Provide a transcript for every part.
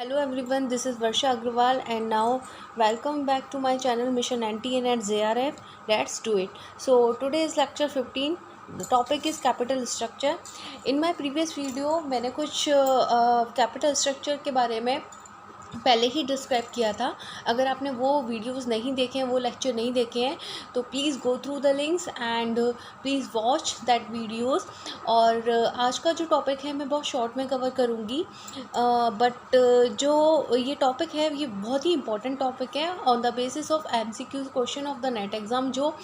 Hello everyone, this is Varsha Agrawal and now welcome back to my channel Mission NTN at JRF. Let's do it. So today is lecture 15. The topic is capital structure. In my previous video मैंने कुछ capital structure के बारे में पहले ही describe किया था। अगर आपने वो वीडियोस नहीं देखे हैं, वो लेक्चर नहीं देखे हैं, तो please go through the links and please watch that videos. और आज का जो टॉपिक है मैं बहुत शॉर्ट में कवर करूँगी, बट जो ये टॉपिक है ये बहुत ही इंपॉर्टेंट टॉपिक है on the basis of MCQ question of the net exam, जो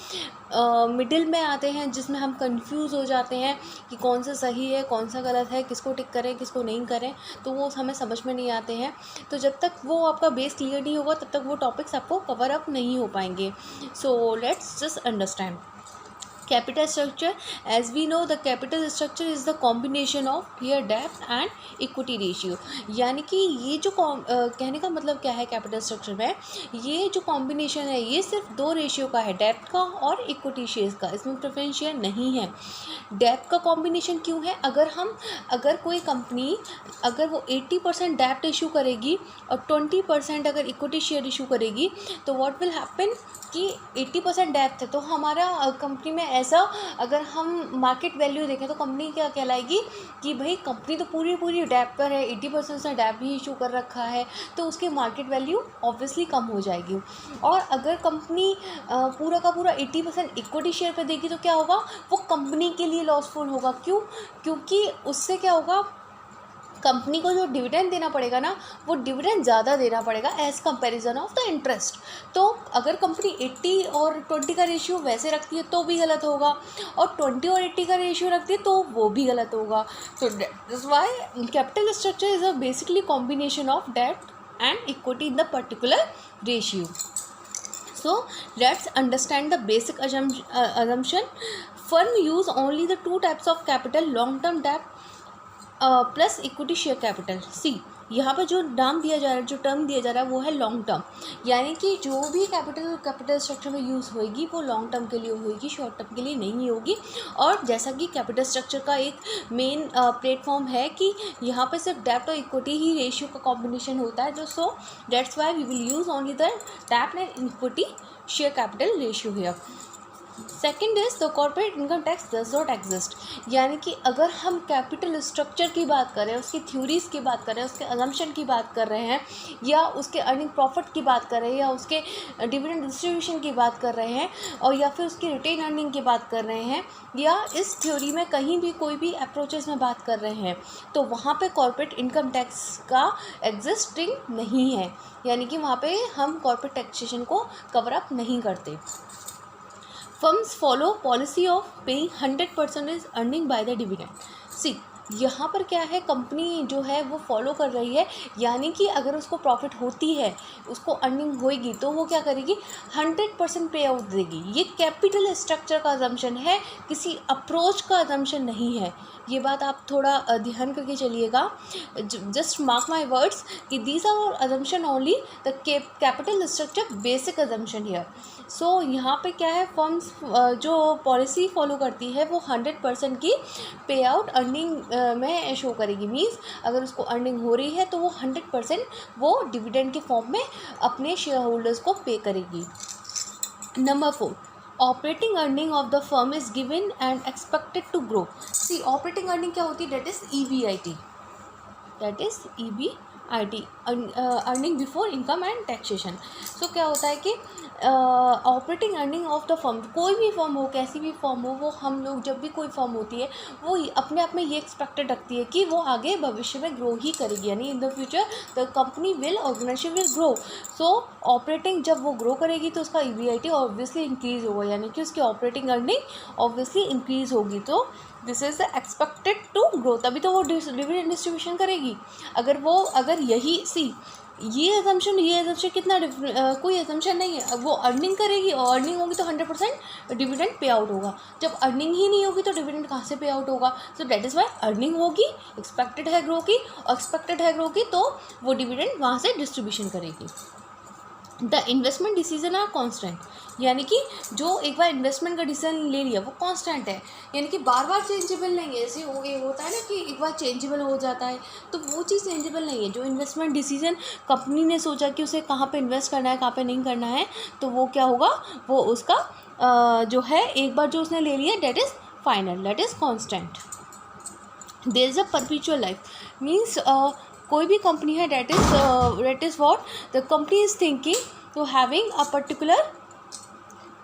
मिडिल में आते हैं, जिसमें हम कंफ्यूज हो जाते हैं कि कौन सा सही है, कौन सा गलत है, किसको टिक करें, किसको नहीं करें, तो वो हमें समझ में नहीं आते हैं। तो जब तक वो आपका बेस क्लियर नहीं होगा तब तक वो टॉपिक्स आपको कवर अप नहीं हो पाएंगे। So let's just understand capital structure. As we know, the capital structure is the combination of here debt and equity ratio। यानी कि ये जो कहने का मतलब क्या है, कैपिटल स्ट्रक्चर में ये जो कॉम्बिनेशन है ये सिर्फ दो रेशियो का है, डेब्ट का और इक्विटी शेयर्स का। इसमें प्रेफरेंस शेयर नहीं है। डेब्ट का कॉम्बिनेशन क्यों है? अगर कोई कंपनी अगर वो 80% डेब्ट इशू करेगी और 20% अगर इक्विटी शेयर इशू करेगी, तो व्हाट विल हैपन कि 80% डेब्ट है तो हमारा कंपनी में ऐसा, अगर हम मार्केट वैल्यू देखें तो कंपनी क्या कहलाएगी कि भाई कंपनी तो पूरी डेब्ट पर है, 80% से डेब्ट भी इशू कर रखा है, तो उसकी मार्केट वैल्यू ऑब्वियसली कम हो जाएगी। और अगर कंपनी पूरा का पूरा 80% इक्विटी शेयर पर देगी तो क्या होगा, वो कंपनी के लिए लॉसफुल होगा। क्योंकि उससे क्या होगा, कंपनी को जो डिविडेंड देना पड़ेगा ना, वो डिविडेंड ज़्यादा देना पड़ेगा as comparison of the interest. तो अगर कंपनी 80 और 20 का रेशियो वैसे रखती है तो भी गलत होगा, और 20 और 80 का रेशियो रखती है तो वो भी गलत होगा। तो that's why capital structure is a basically combination of debt and equity in the particular ratio. So let's understand the basic assumption. Firm use only the two types of capital, long term debt plus equity share capital. See, यहाँ पर जो नाम दिया जा रहा है, जो term दिया जा रहा है वो है लॉन्ग टर्म। यानी कि जो भी कैपिटल स्ट्रक्चर में यूज़ होएगी वो लॉन्ग टर्म के लिए होएगी, शॉर्ट टर्म के लिए नहीं होगी। और जैसा कि कैपिटल स्ट्रक्चर का एक मेन प्लेटफॉर्म है कि यहाँ पे सिर्फ डेब्ट और इक्विटी ही रेशियो का कॉम्बिनेशन होता है, जो so that's why we will use only the डेब्ट and equity share capital ratio here. Second is the corporate income tax does not exist. यानी कि अगर हम कैपिटल स्ट्रक्चर की बात करें, उसकी थ्योरीज़ की बात करें, उसके अजम्पशन की बात कर रहे हैं, या उसके अर्निंग प्रॉफिट की बात कर रहे हैं, या उसके डिविडेंड डिस्ट्रीब्यूशन की बात कर रहे हैं, और या फिर उसकी रिटेन अर्निंग की बात कर रहे हैं, या इस थ्योरी में कहीं भी कोई भी अप्रोचेस में बात कर रहे हैं, तो वहाँ पे कॉर्पोरेट इनकम टैक्स का एग्जिस्टिंग नहीं है। यानी कि वहाँ पे हम कॉर्पोरेट टैक्सेशन को कवर अप नहीं करते। Firms follow policy of paying 100% earning by the dividend। See, यहाँ पर क्या है, कंपनी जो है वो फॉलो कर रही है, यानी कि अगर उसको प्रॉफिट होती है, उसको अर्निंग होएगी, तो वो क्या करेगी, 100% पे आउट देगी। ये कैपिटल स्ट्रक्चर का अजम्पशन है, किसी अप्रोच का अजम्पशन नहीं है। ये बात आप थोड़ा ध्यान करके चलिएगा। जस्ट मार्क माई वर्ड्स कि these are assumption only the capital structure basic assumption here. So यहाँ पे क्या है, फर्म्स जो पॉलिसी फॉलो करती है वो 100% की पे आउट अर्निंग में शो करेगी। मीन्स अगर उसको अर्निंग हो रही है तो वो 100% वो डिविडेंड के फॉर्म में अपने शेयर होल्डर्स को पे करेगी। Number 4, operating earning of the firm is given and expected to grow. See, operating earning क्या होती है, that is EBIT, that is EBIT, earning before income and taxation. So क्या होता है कि operating earning of the firm, कोई भी firm हो, कैसी भी फर्म हो, वो हम लोग जब भी कोई फर्म होती है वो अपने आप में ये एक्सपेक्टेड रखती है कि वो आगे भविष्य में ग्रो ही करेगी, यानी in the future the company will, organisation will grow. So operating जब वो ग्रो करेगी तो उसका EBIT ऑब्वियसली इंक्रीज़ होगा, यानी कि उसकी ऑपरेटिंग अर्निंग ऑब्वियसली इंक्रीज़ होगी। तो this is expected to grow, तभी तो वो डिविडेंड डिस्ट्रीब्यूशन करेगी। अगर यही सी ये अजम्पशन कितना कोई अजम्पशन नहीं है। वो अर्निंग करेगी और अर्निंग होगी तो 100% डिविडेंड पे आउट होगा। जब अर्निंग ही नहीं होगी तो डिविडेंड कहाँ से पे आउट होगा। So that is why earning होगी, एक्सपेक्टेड है ग्रो की, और एक्सपेक्टेड है ग्रो की तो वो डिविडेंड वहाँ से डिस्ट्रीब्यूशन करेगी। The investment decision are constant, यानी कि जो एक बार इन्वेस्टमेंट का डिसीजन ले लिया वो कांस्टेंट है, यानी कि बार बार चेंजेबल नहीं है। जैसे ये होता है ना कि एक बार चेंजेबल हो जाता है, तो वो चीज़ चेंजेबल नहीं है। जो इन्वेस्टमेंट डिसीजन कंपनी ने सोचा कि उसे कहाँ पे इन्वेस्ट करना है, कहाँ पे नहीं करना है, तो वो क्या होगा, वो उसका जो है एक बार जो उसने ले लिया that is final, that is constant. There is a perpetual life, means कोई भी कंपनी है that is what the company is thinking to having a particular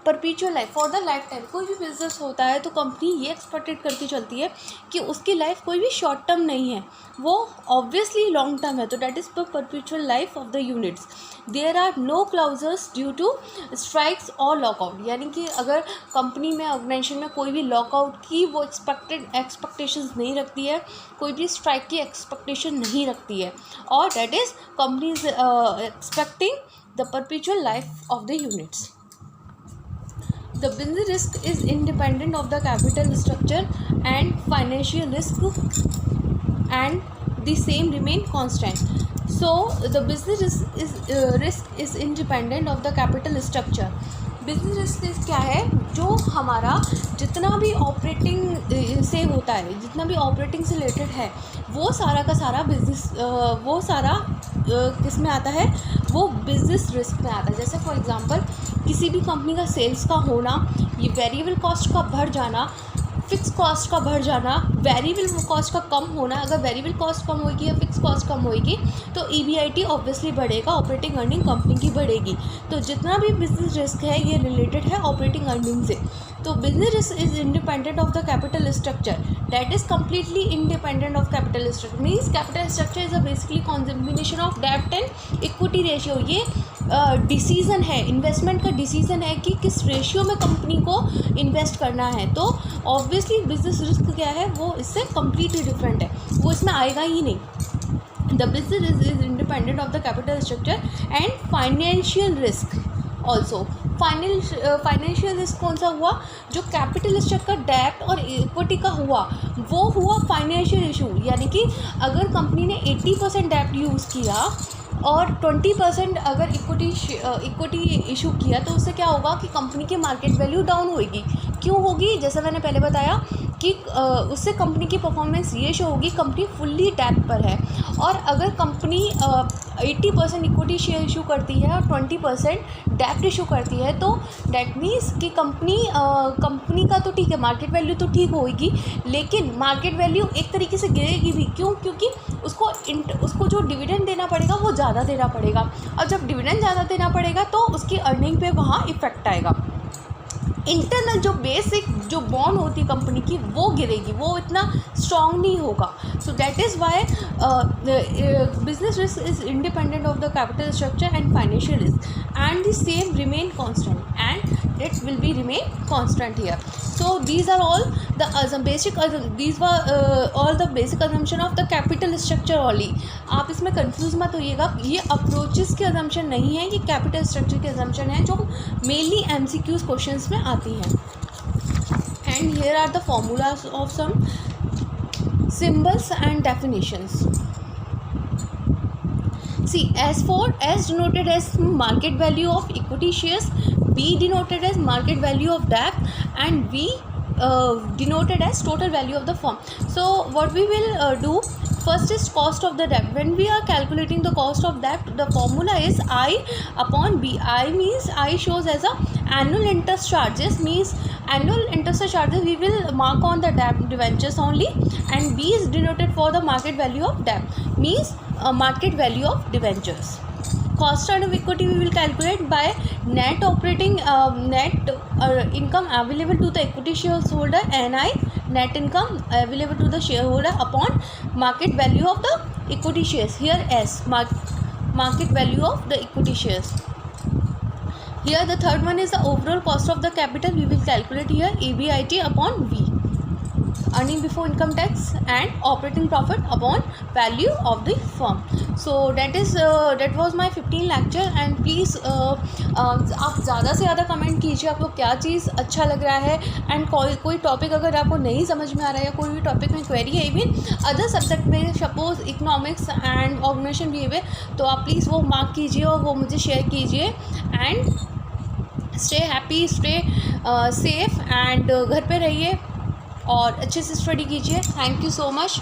perpetual life for the lifetime. कोई भी बिजनेस होता है तो कंपनी ये एक्सपेक्टेड करके चलती है कि उसकी लाइफ कोई भी शॉर्ट टर्म नहीं है, वो ऑब्वियसली लॉन्ग टर्म है। तो that is the perpetual life of the units. There are no clauses due to strikes और लॉकआउट, यानी कि अगर कंपनी में ऑर्गेनाइजेशन में कोई भी लॉकआउट की वो एक्सपेक्टेशंस नहीं रखती है, कोई भी स्ट्राइक की एक्सपेक्टेशन नहीं रखती है, और that is company is expecting the perpetual life of the units. The business risk is independent of the capital structure and financial risk, and the same remain constant. So the business risk is independent of the capital structure. Business risk क्या है, जो हमारा जितना भी operating से होता है, जितना भी ऑपरेटिंग से रिलेटेड है, वो सारा का सारा बिजनेस वो सारा किस में आता है, वो बिजनेस रिस्क में आता है। जैसे फॉर एग्जांपल किसी भी कंपनी का सेल्स का होना, ये वेरिएबल कॉस्ट का बढ़ जाना, फिक्स कॉस्ट का बढ़ जाना, वेरिएबल कॉस्ट का कम होना। अगर वेरिएबल कॉस्ट कम होगी या फिक्स कॉस्ट कम होगी तो EBIT ऑब्वियसली बढ़ेगा, ऑपरेटिंग अर्निंग कंपनी की बढ़ेगी। तो जितना भी बिजनेस रिस्क है ये रिलेटेड है ऑपरेटिंग अर्निंग से। तो business risk is independent of the capital structure, that is completely independent of capital structure. Means capital structure is a basically combination of डेब्ट एंड इक्विटी रेशियो। ये decision है, investment का decision है कि किस ratio में कंपनी को invest करना है। तो ऑब्वियसली बिजनेस रिस्क क्या है, वो इससे कम्प्लीटली डिफरेंट है, वो इसमें आएगा ही नहीं। The business is independent of the capital structure and financial risk also. Financial risk कौन सा हुआ, जो कैपिटल स्ट्रक्चर डेब्ट और इक्विटी का हुआ, वो हुआ फाइनेंशियल इशू। यानी कि अगर कंपनी ने 80% डेब्ट यूज़ किया और 20% अगर इक्विटी इशू किया, तो उससे क्या होगा कि कंपनी की मार्केट वैल्यू डाउन होगी। क्यों होगी, जैसा मैंने पहले बताया कि उससे कंपनी की परफॉर्मेंस ये शो होगी कंपनी फुल्ली डेब्ट पर है। और अगर कंपनी 80% इक्विटी शेयर इशू करती है और 20% डेब्ट इशू करती है, तो डेट मीन्स कि कंपनी का तो ठीक है, मार्केट वैल्यू तो ठीक होगी, लेकिन मार्केट वैल्यू एक तरीके से गिरेगी भी। क्यों, क्योंकि उसको जो डिविडेंड देना पड़ेगा वो ज़्यादा देना पड़ेगा, और जब डिविडेंड ज़्यादा देना पड़ेगा तो उसकी अर्निंग पे वहाँ इफ़ेक्ट आएगा। इंटरनल जो बेसिक जो बॉन्ड होती है कंपनी की वो गिरेगी, वो इतना स्ट्रॉन्ग नहीं होगा। So that is why business risk is independent of the capital structure and financial risk, and the same remain constant, and it will be remain constant here. So these are all the these were all the basic assumption of the capital structure only. आप इसमें confuse मत होइएगा, ये approaches के assumption नहीं है, ये capital structure के assumption है जो मेनली MCQs क्वेश्चंस में आती हैं। And here are the formulas of some symbols and definitions. See, S denoted as market value of equity shares, B denoted as market value of debt, and V denoted as total value of the firm. So what we will do first is cost of the debt. When we are calculating the cost of debt, the formula is I upon B. I means I shows as a annual interest charges, means annual interest charges we will mark on the debt debentures only, and B is denoted for the market value of debt, means market value of debentures. Cost of equity we will calculate by net operating net income available to the equity shareholder, NI, net income available to the shareholder, upon market value of the equity shares, here S, market value of the equity shares. Here the third one is the overall cost of the capital, we will calculate here EBIT upon V. earning before income tax and operating profit upon value of the firm. So that was my 15 lecture. And pleज़ आप ज़्यादा से ज़्यादा comment कीजिए आपको क्या चीज़ अच्छा लग रहा है, एंड कोई टॉपिक अगर आपको नहीं समझ में आ रहा है या कोई भी टॉपिक में क्वेरी है, इवन अदर सब्जेक्ट में suppose economics and organisation behaviour, तो आप प्लीज़ वो मार्क कीजिए और वो मुझे शेयर कीजिए. And stay happy, stay safe, and घर पे रहिए और अच्छे से स्टडी कीजिए. Thank you so much.